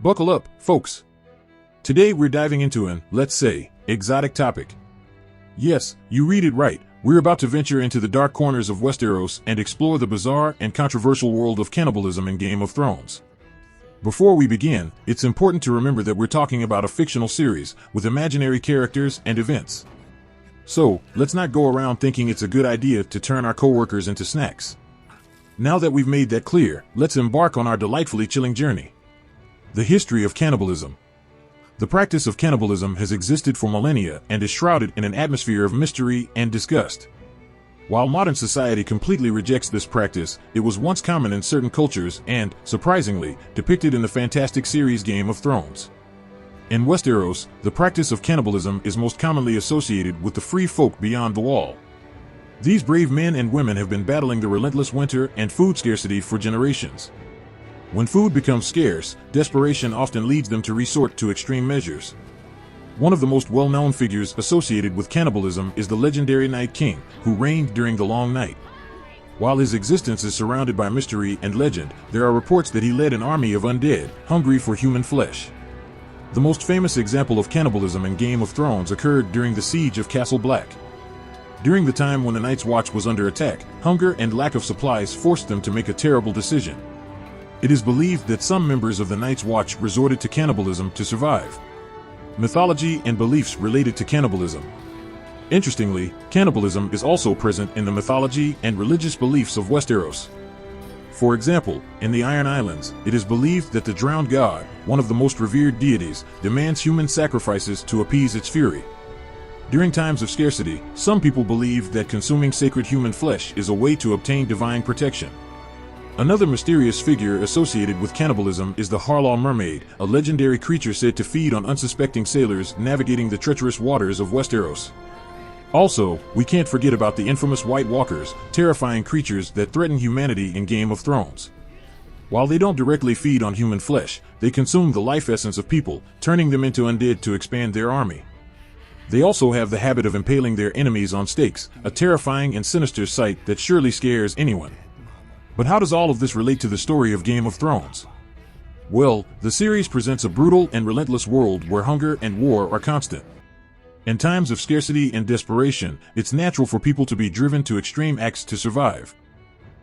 Buckle up, folks. Today we're diving into an, let's say, exotic topic. Yes, you read it right. We're about to venture into the dark corners of Westeros and explore the bizarre and controversial world of cannibalism in Game of Thrones. Before we begin, it's important to remember that we're talking about a fictional series with imaginary characters and events. So, let's not go around thinking it's a good idea to turn our coworkers into snacks. Now that we've made that clear, let's embark on our delightfully chilling journey. The history of cannibalism. The practice of cannibalism has existed for millennia and is shrouded in an atmosphere of mystery and disgust. While modern society completely rejects this practice, it was once common in certain cultures and, surprisingly, depicted in the fantastic series Game of Thrones. In Westeros, the practice of cannibalism is most commonly associated with the free folk beyond the wall. These brave men and women have been battling the relentless winter and food scarcity for generations. When food becomes scarce, desperation often leads them to resort to extreme measures. One of the most well-known figures associated with cannibalism is the legendary Night King, who reigned during the Long Night. While his existence is surrounded by mystery and legend, there are reports that he led an army of undead, hungry for human flesh. The most famous example of cannibalism in Game of Thrones occurred during the Siege of Castle Black. During the time when the Night's Watch was under attack, hunger and lack of supplies forced them to make a terrible decision. It is believed that some members of the Night's Watch resorted to cannibalism to survive. Mythology and beliefs related to cannibalism. Interestingly, cannibalism is also present in the mythology and religious beliefs of Westeros. For example, in the Iron Islands, it is believed that the drowned god, one of the most revered deities, demands human sacrifices to appease its fury. During times of scarcity, some people believe that consuming sacred human flesh is a way to obtain divine protection. Another mysterious figure associated with cannibalism is the Harlaw mermaid, a legendary creature said to feed on unsuspecting sailors navigating the treacherous waters of Westeros. Also, we can't forget about the infamous White Walkers, terrifying creatures that threaten humanity in Game of Thrones. While they don't directly feed on human flesh, they consume the life essence of people, turning them into undead to expand their army. They also have the habit of impaling their enemies on stakes, a terrifying and sinister sight that surely scares anyone. But how does all of this relate to the story of Game of Thrones? Well, the series presents a brutal and relentless world where hunger and war are constant. In times of scarcity and desperation, it's natural for people to be driven to extreme acts to survive.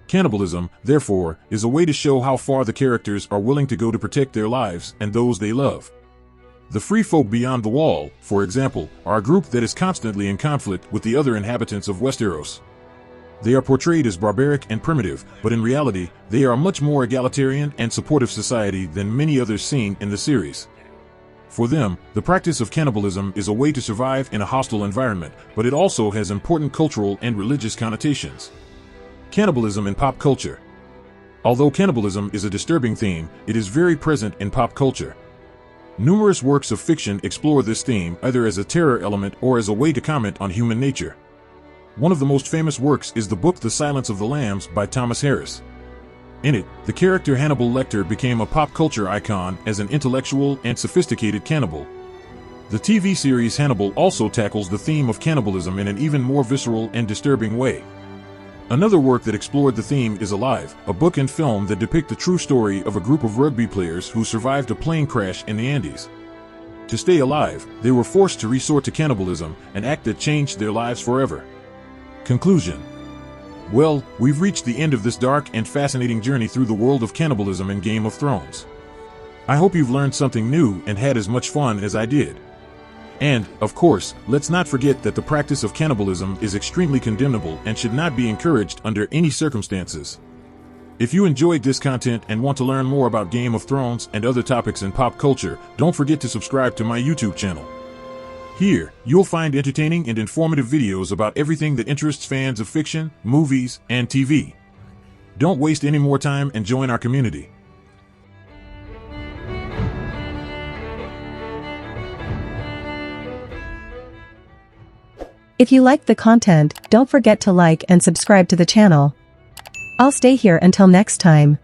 Cannibalism, therefore, is a way to show how far the characters are willing to go to protect their lives and those they love. The free folk beyond the wall, for example, are a group that is constantly in conflict with the other inhabitants of Westeros. They are portrayed as barbaric and primitive, but in reality, they are a much more egalitarian and supportive society than many others seen in the series. For them, the practice of cannibalism is a way to survive in a hostile environment, but it also has important cultural and religious connotations. Cannibalism in pop culture. Although cannibalism is a disturbing theme, it is very present in pop culture. Numerous works of fiction explore this theme either as a terror element or as a way to comment on human nature. One of the most famous works is the book The Silence of the Lambs by Thomas Harris. In it, the character Hannibal Lecter became a pop culture icon as an intellectual and sophisticated cannibal. The TV series Hannibal also tackles the theme of cannibalism in an even more visceral and disturbing way. Another work that explored the theme is Alive, a book and film that depict the true story of a group of rugby players who survived a plane crash in the Andes. To stay alive, they were forced to resort to cannibalism, an act that changed their lives forever. Conclusion. Well, we've reached the end of this dark and fascinating journey through the world of cannibalism in Game of Thrones. I hope you've learned something new and had as much fun as I did. And, of course, let's not forget that the practice of cannibalism is extremely condemnable and should not be encouraged under any circumstances. If you enjoyed this content and want to learn more about Game of Thrones and other topics in pop culture, don't forget to subscribe to my YouTube channel. Here, you'll find entertaining and informative videos about everything that interests fans of fiction, movies, and TV. Don't waste any more time and join our community. If you liked the content, don't forget to like and subscribe to the channel. I'll stay here until next time.